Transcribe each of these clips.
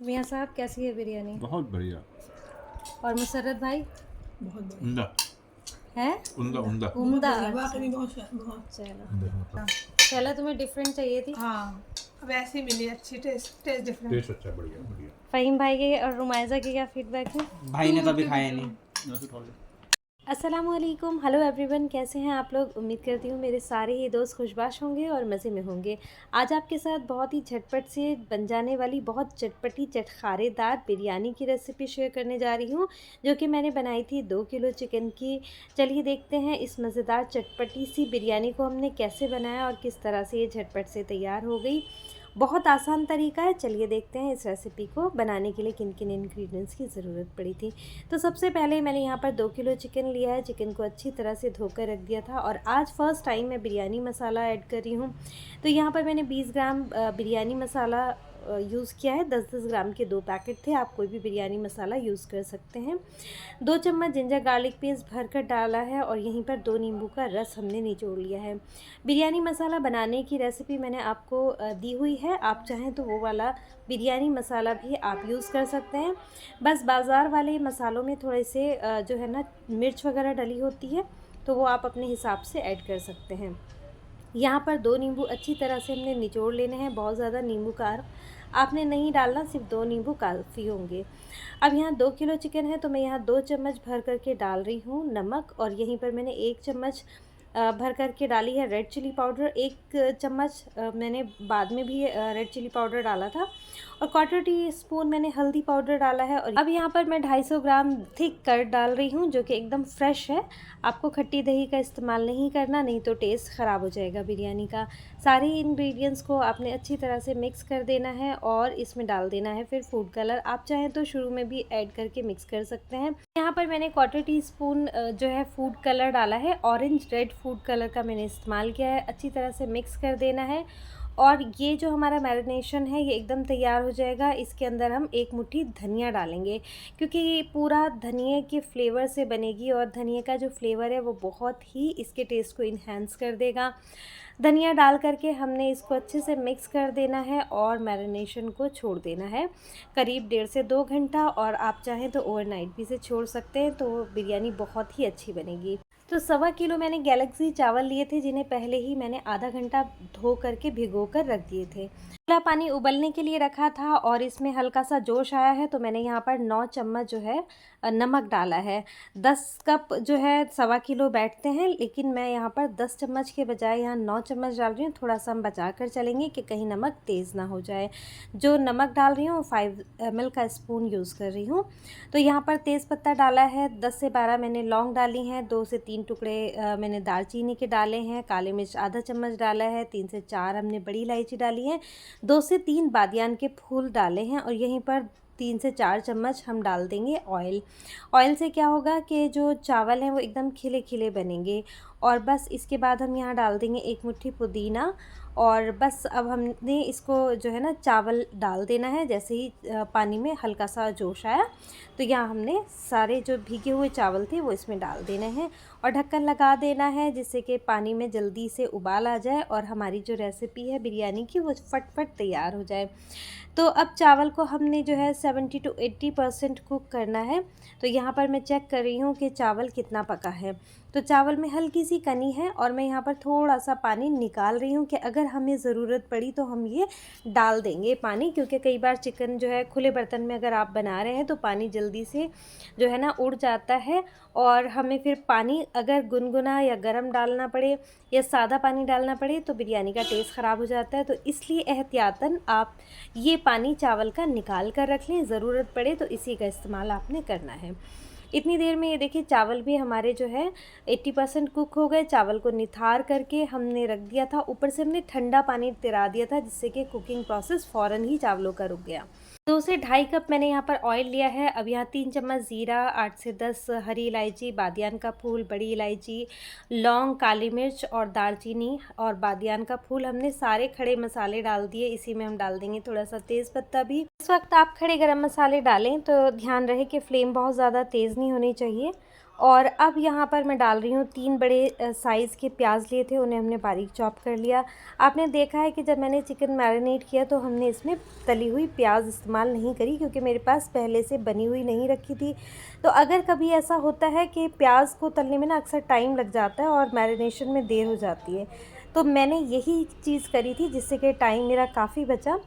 मियाँ साहब कैसी है बिरयानी? बहुत बढ़िया। और मुसर्रत भाई बहुत बढ़िया। उम्दा है? उम्दा उम्दा। उम्दा। वाकई बहुत चलो चलो, तुम्हें डिफरेंट चाहिए थी। हाँ, वैसे ही मिली अच्छी टेस्ट डिफरेंट। टेस्ट अच्छा है, बढ़िया बढ़िया। फ़हीम भाई के और रुमाइज़ा के क्या फीडबैक है? भाई ने तो अभी खाया नहीं। अस्सलामुअलैकुम, हेलो एवरीवन, कैसे हैं आप लोग? उम्मीद करती हूँ मेरे सारे ही दोस्त खुशबाश होंगे और मज़े में होंगे। आज आपके साथ बहुत ही झटपट से बन जाने वाली बहुत चटपटी चटखारेदार बिरयानी की रेसिपी शेयर करने जा रही हूँ, जो कि मैंने बनाई थी 2 किलो चिकन की। चलिए देखते हैं इस मज़ेदार चटपटी सी बिरयानी को हमने कैसे बनाया और किस तरह से ये झटपट से तैयार हो गई। बहुत आसान तरीका है। चलिए देखते हैं इस रेसिपी को बनाने के लिए किन किन इंग्रेडिएंट्स की ज़रूरत पड़ी थी। तो सबसे पहले मैंने यहाँ पर 2 किलो चिकन लिया है। चिकन को अच्छी तरह से धोकर रख दिया था और आज फ़र्स्ट टाइम मैं बिरयानी मसाला ऐड कर रही हूँ। तो यहाँ पर मैंने 20 ग्राम बिरयानी मसाला यूज़ किया है। 10-10 ग्राम के 2 पैकेट थे। आप कोई भी बिरयानी मसाला यूज़ कर सकते हैं। 2 चम्मच जिंजर गार्लिक पेस्ट भरकर डाला है और यहीं पर 2 नींबू का रस हमने निचोड़ लिया है। बिरयानी मसाला बनाने की रेसिपी मैंने आपको दी हुई है। आप चाहें तो वो वाला बिरयानी मसाला भी आप यूज़ कर सकते हैं। बस बाज़ार वाले मसालों में थोड़े से जो है ना मिर्च वगैरह डली होती है, तो वो आप अपने हिसाब से ऐड कर सकते हैं। यहाँ पर 2 नींबू अच्छी तरह से हमने निचोड़ लेने हैं। बहुत ज़्यादा नींबू का आपने नहीं डालना, सिर्फ 2 नींबू काफ़ी होंगे। अब यहाँ 2 किलो चिकन है तो मैं यहाँ 2 चम्मच भर करके डाल रही हूँ नमक, और यहीं पर मैंने 1 चम्मच भर करके डाली है रेड चिली पाउडर। 1 चम्मच मैंने बाद में भी रेड चिली पाउडर डाला था, और 1/4 टीस्पून मैंने हल्दी पाउडर डाला है। और अब यहाँ पर मैं 250 ग्राम थिक कर्ड डाल रही हूँ, जो कि एकदम फ्रेश है। आपको खट्टी दही का इस्तेमाल नहीं करना, नहीं तो टेस्ट ख़राब हो जाएगा बिरयानी का। सारे इंग्रेडिएंट्स को आपने अच्छी तरह से मिक्स कर देना है और इसमें डाल देना है फिर फूड कलर। आप चाहें तो शुरू में भी ऐड करके मिक्स कर सकते हैं। यहाँ पर मैंने 1/4 टीस्पून जो है फूड कलर डाला है। ऑरेंज रेड फूड कलर का मैंने इस्तेमाल किया है। अच्छी तरह से मिक्स कर देना है और ये जो हमारा मैरिनेशन है ये एकदम तैयार हो जाएगा। इसके अंदर हम 1 मुट्ठी धनिया डालेंगे, क्योंकि ये पूरा धनिए के फ्लेवर से बनेगी और धनिए का जो फ्लेवर है वो बहुत ही इसके टेस्ट को इन्हेंस कर देगा। धनिया डाल करके हमने इसको अच्छे से मिक्स कर देना है और मैरिनेशन को छोड़ देना है करीब 1.5 से 2 घंटा, और आप चाहें तो ओवरनाइट भी इसे छोड़ सकते हैं, तो बिरयानी बहुत ही अच्छी बनेगी। तो 1.25 किलो मैंने गैलेक्सी चावल लिए थे, जिन्हें पहले ही मैंने आधा घंटा धो करके भिगो कर रख दिए थे। पहला पानी उबलने के लिए रखा था और इसमें हल्का सा जोश आया है, तो मैंने यहाँ पर 9 चम्मच जो है नमक डाला है। 10 कप जो है 1.25 किलो बैठते हैं, लेकिन मैं यहाँ पर 10 चम्मच के बजाय यहाँ 9 चम्मच डाल रही हूँ। थोड़ा सा हम बचा कर चलेंगे कि कहीं नमक तेज़ ना हो जाए। जो नमक डाल रही हूँ 5 ml का स्पून यूज़ कर रही हूँ। तो यहाँ पर तेज़पत्ता डाला है, 10 से 12 मैंने लौंग डाली हैं, 2 से 3 टुकड़े मैंने दालचीनी के डाले हैं, काली मिर्च आधा चम्मच डाला है, 3 से 4 हमने बड़ी इलायची डाली है, 2 से 3 बादियान के फूल डाले हैं, और यहीं पर 3 से 4 चम्मच हम डाल देंगे ऑयल। ऑयल से क्या होगा कि जो चावल हैं वो एकदम खिले खिले बनेंगे। और बस इसके बाद हम यहाँ डाल देंगे 1 मुट्ठी पुदीना, और बस अब हमने इसको जो है ना चावल डाल देना है। जैसे ही पानी में हल्का सा जोश आया तो यहाँ हमने सारे जो भीगे हुए चावल थे वो इसमें डाल देने हैं और ढक्कन लगा देना है, जिससे कि पानी में जल्दी से उबाल आ जाए और हमारी जो रेसिपी है बिरयानी की वो फटफट तैयार हो जाए। तो अब चावल को हमने जो है 70 to 80% कुक करना है। तो यहाँ पर मैं चेक कर रही हूँ कि चावल कितना पका है। तो चावल में हल्की सी कनी है और मैं यहाँ पर थोड़ा सा पानी निकाल रही हूँ कि अगर हमें ज़रूरत पड़ी तो हम ये डाल देंगे पानी, क्योंकि कई बार चिकन जो है खुले बर्तन में अगर आप बना रहे हैं तो पानी जल्दी से जो है ना उड़ जाता है, और हमें फिर पानी अगर गुनगुना या गरम डालना पड़े या सादा पानी डालना पड़े तो बिरयानी का टेस्ट ख़राब हो जाता है। तो इसलिए एहतियातन आप ये पानी चावल का निकाल कर रख लें, ज़रूरत पड़े तो इसी का इस्तेमाल आपने करना है। इतनी देर में ये देखिए चावल भी हमारे जो है 80% कुक हो गए। चावल को निथार करके हमने रख दिया था, ऊपर से हमने ठंडा पानी तिरा दिया था, जिससे कि कुकिंग प्रोसेस फ़ौरन ही चावलों का रुक गया। 2 से ढाई कप मैंने यहाँ पर ऑयल लिया है। अब यहाँ 3 चम्मच ज़ीरा, 8 से 10 हरी इलायची, बादियान का फूल, बड़ी इलायची, लौंग, काली मिर्च और दालचीनी और बादियान का फूल, हमने सारे खड़े मसाले डाल दिए। इसी में हम डाल देंगे थोड़ा सा तेज़पत्ता भी। इस वक्त आप खड़े गरम मसाले डालें तो ध्यान रहे कि फ्लेम बहुत ज़्यादा तेज़ नहीं होनी चाहिए, और अब यहाँ पर मैं डाल रही हूँ 3 बड़े साइज़ के प्याज लिए थे, उन्हें हमने बारीक चॉप कर लिया। आपने देखा है कि जब मैंने चिकन मैरिनेट किया तो हमने इसमें तली हुई प्याज इस्तेमाल नहीं करी, क्योंकि मेरे पास पहले से बनी हुई नहीं रखी थी। तो अगर कभी ऐसा होता है कि प्याज को तलने में ना अक्सर टाइम लग जाता है और मैरिनेशन में देर हो जाती है, तो मैंने यही चीज़ करी थी, जिससे कि टाइम मेरा काफ़ी बचा।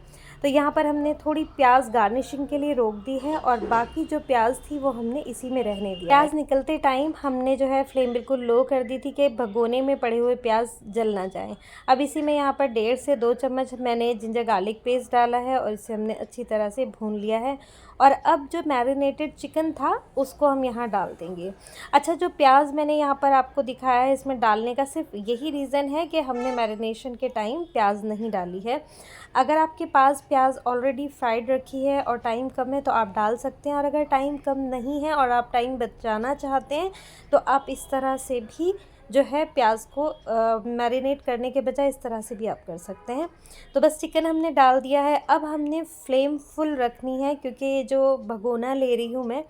तो यहाँ पर हमने थोड़ी प्याज गार्निशिंग के लिए रोक दी है और बाकी जो प्याज थी वो हमने इसी में रहने दिया। प्याज निकलते टाइम हमने जो है फ्लेम बिल्कुल लो कर दी थी कि भगोने में पड़े हुए प्याज जल ना जाएं। अब इसी में यहाँ पर 1.5 से 2 चम्मच मैंने जिंजर गार्लिक पेस्ट डाला है और इसे हमने अच्छी तरह से भून लिया है। और अब जो मैरिनेटेड चिकन था उसको हम यहाँ डाल देंगे। अच्छा, जो प्याज मैंने यहाँ पर आपको दिखाया है, इसमें डालने का सिर्फ यही रीज़न है कि हमने मैरिनेशन के टाइम प्याज नहीं डाली है। अगर आपके पास प्याज ऑलरेडी फ्राइड रखी है और टाइम कम है तो आप डाल सकते हैं, और अगर टाइम कम नहीं है और आप टाइम बचाना चाहते हैं तो आप इस तरह से भी जो है प्याज को मैरिनेट करने के बजाय इस तरह से भी आप कर सकते हैं। तो बस चिकन हमने डाल दिया है। अब हमने फ्लेम फुल रखनी है, क्योंकि ये जो भगोना ले रही हूँ मैं,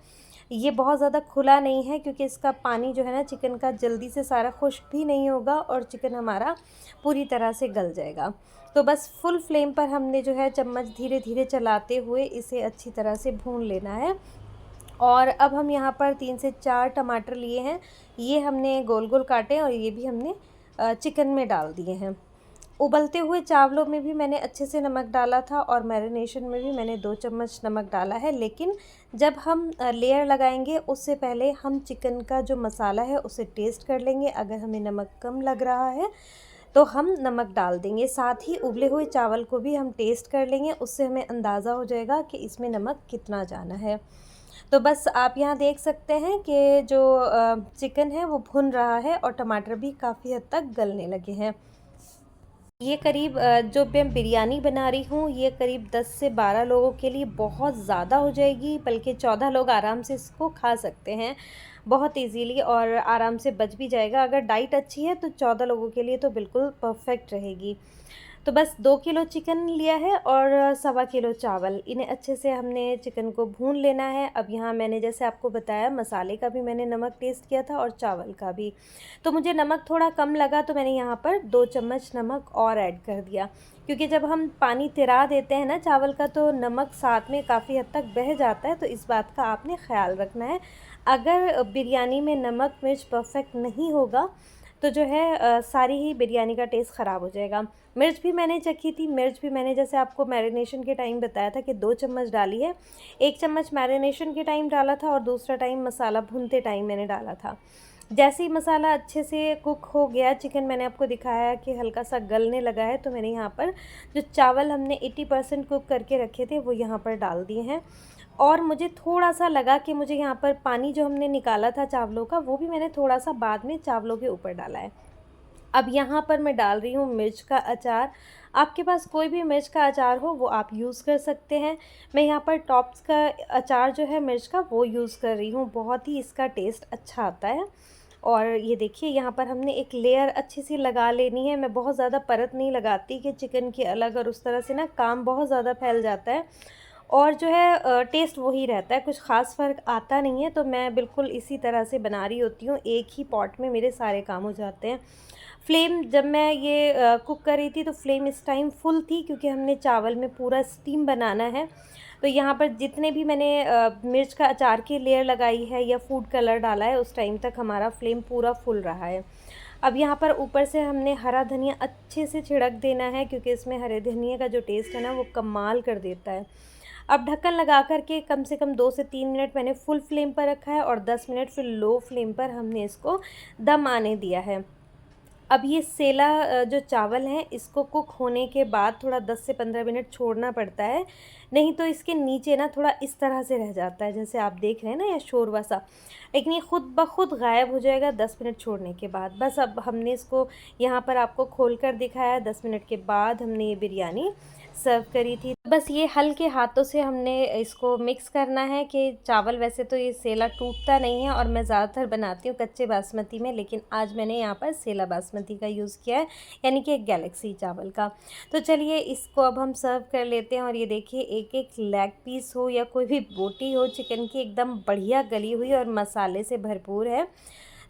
ये बहुत ज़्यादा खुला नहीं है, क्योंकि इसका पानी जो है ना चिकन का जल्दी से सारा खुश्क भी नहीं होगा और चिकन हमारा पूरी तरह से गल जाएगा। तो बस फुल फ्लेम पर हमने जो है चम्मच धीरे धीरे चलाते हुए इसे अच्छी तरह से भून लेना है। और अब हम यहाँ पर 3 से 4 टमाटर लिए हैं, ये हमने गोल गोल काटे और ये भी हमने चिकन में डाल दिए हैं। उबलते हुए चावलों में भी मैंने अच्छे से नमक डाला था और मैरिनेशन में भी मैंने 2 चम्मच नमक डाला है, लेकिन जब हम लेयर लगाएंगे उससे पहले हम चिकन का जो मसाला है उसे टेस्ट कर लेंगे। अगर हमें नमक कम लग रहा है तो हम नमक डाल देंगे। साथ ही उबले हुए चावल को भी हम टेस्ट कर लेंगे, उससे हमें अंदाज़ा हो जाएगा कि इसमें नमक कितना जाना है। तो बस आप यहाँ देख सकते हैं कि जो चिकन है वो भुन रहा है और टमाटर भी काफ़ी हद तक गलने लगे हैं। ये करीब जो मैं बिरयानी बना रही हूँ ये करीब 10 से 12 लोगों के लिए बहुत ज़्यादा हो जाएगी, बल्कि 14 लोग आराम से इसको खा सकते हैं बहुत इजीली, और आराम से बच भी जाएगा। अगर डाइट अच्छी है तो 14 लोगों के लिए तो बिल्कुल परफेक्ट रहेगी। तो बस 2 किलो चिकन लिया है और 1.25 किलो चावल, इन्हें अच्छे से हमने चिकन को भून लेना है। अब यहाँ मैंने जैसे आपको बताया मसाले का भी मैंने नमक टेस्ट किया था और चावल का भी, तो मुझे नमक थोड़ा कम लगा तो मैंने यहाँ पर 2 चम्मच नमक और ऐड कर दिया, क्योंकि जब हम पानी तिरा देते हैं ना चावल का तो नमक साथ में काफ़ी हद तक बह जाता है, तो इस बात का आपने ख्याल रखना है। अगर बिरयानी में नमक मिर्च परफेक्ट नहीं होगा तो जो है सारी ही बिरयानी का टेस्ट ख़राब हो जाएगा। मिर्च भी मैंने चखी थी, मिर्च भी मैंने जैसे आपको मैरिनेशन के टाइम बताया था कि 2 चम्मच डाली है। 1 चम्मच मैरिनेशन के टाइम डाला था और दूसरा टाइम मसाला भूनते टाइम मैंने डाला था। जैसे ही मसाला अच्छे से कुक हो गया, चिकन मैंने आपको दिखाया कि हल्का सा गलने लगा है, तो मैंने यहाँ पर जो चावल हमने 80% कुक करके रखे थे वो यहाँ पर डाल दिए हैं। और मुझे थोड़ा सा लगा कि मुझे यहाँ पर पानी जो हमने निकाला था चावलों का वो भी मैंने थोड़ा सा बाद में चावलों के ऊपर डाला है। अब यहाँ पर मैं डाल रही हूँ मिर्च का अचार। आपके पास कोई भी मिर्च का अचार हो वो आप यूज़ कर सकते हैं। मैं यहाँ पर टॉप्स का अचार जो है मिर्च का वो यूज़ कर रही हूँ, बहुत ही इसका टेस्ट अच्छा आता है। और ये देखिए यहाँ पर हमने एक लेयर अच्छी सी लगा लेनी है। मैं बहुत ज़्यादा परत नहीं लगाती कि चिकन की अलग, और उस तरह से ना काम बहुत ज़्यादा फैल जाता है और जो है टेस्ट वही रहता है, कुछ ख़ास फ़र्क आता नहीं है। तो मैं बिल्कुल इसी तरह से बना रही होती हूँ, एक ही पॉट में मेरे सारे काम हो जाते हैं। फ्लेम जब मैं ये कुक कर रही थी तो फ्लेम इस टाइम फुल थी, क्योंकि हमने चावल में पूरा स्टीम बनाना है। तो यहाँ पर जितने भी मैंने मिर्च का अचार की लेयर लगाई है या फूड कलर डाला है उस टाइम तक हमारा फ्लेम पूरा फुल रहा है। अब यहाँ पर ऊपर से हमने हरा धनिया अच्छे से छिड़क देना है, क्योंकि इसमें हरे धनिया का जो टेस्ट है ना वो कमाल कर देता है। अब ढक्कन लगा कर के कम से कम 2 से 3 मिनट मैंने फुल फ्लेम पर रखा है और 10 मिनट फिर लो फ्लेम पर हमने इसको दम आने दिया है। अब ये सेला जो चावल हैं इसको कुक होने के बाद थोड़ा 10 से 15 मिनट छोड़ना पड़ता है, नहीं तो इसके नीचे ना थोड़ा इस तरह से रह जाता है जैसे आप देख रहे हैं ना, या शोरवा सा, लेकिन ये खुद ब खुद गायब हो जाएगा 10 मिनट छोड़ने के बाद। बस अब हमने इसको यहाँ पर आपको खोल कर दिखाया, 10 मिनट के बाद हमने ये बिरयानी सर्व करी थी। बस ये हल्के हाथों से हमने इसको मिक्स करना है कि चावल, वैसे तो ये सेला टूटता नहीं है और मैं ज़्यादातर बनाती हूँ कच्चे बासमती में, लेकिन आज मैंने यहाँ पर सेला बासमती का यूज़ किया है, यानी कि एक गैलेक्सी चावल का। तो चलिए इसको अब हम सर्व कर लेते हैं। और ये देखिए एक-एक लेग पीस हो या कोई भी बोटी हो चिकन की, एकदम बढ़िया गली हुई और मसाले से भरपूर है।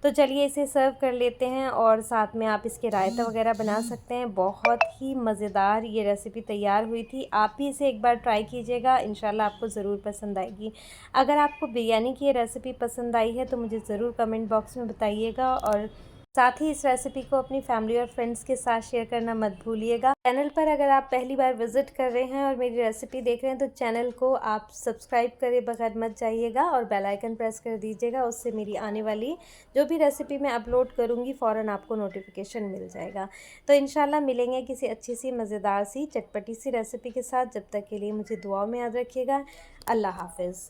तो चलिए इसे सर्व कर लेते हैं और साथ में आप इसके रायता वगैरह बना सकते हैं। बहुत ही मज़ेदार ये रेसिपी तैयार हुई थी। आप भी इसे एक बार ट्राई कीजिएगा, इंशाल्लाह आपको ज़रूर पसंद आएगी। अगर आपको बिरयानी की ये रेसिपी पसंद आई है तो मुझे ज़रूर कमेंट बॉक्स में बताइएगा, और साथ ही इस रेसिपी को अपनी फैमिली और फ्रेंड्स के साथ शेयर करना मत भूलिएगा। चैनल पर अगर आप पहली बार विज़िट कर रहे हैं और मेरी रेसिपी देख रहे हैं तो चैनल को आप सब्सक्राइब करे बगैर मत जाइएगा और बेल आइकन प्रेस कर दीजिएगा। उससे मेरी आने वाली जो भी रेसिपी मैं अपलोड करूँगी फ़ौरन आपको नोटिफिकेशन मिल जाएगा। तो इंशाल्लाह मिलेंगे किसी अच्छी सी मज़ेदार सी चटपटी सी रेसिपी के साथ। जब तक के लिए मुझे दुआओं में याद रखिएगा। अल्लाह हाफ़िज़।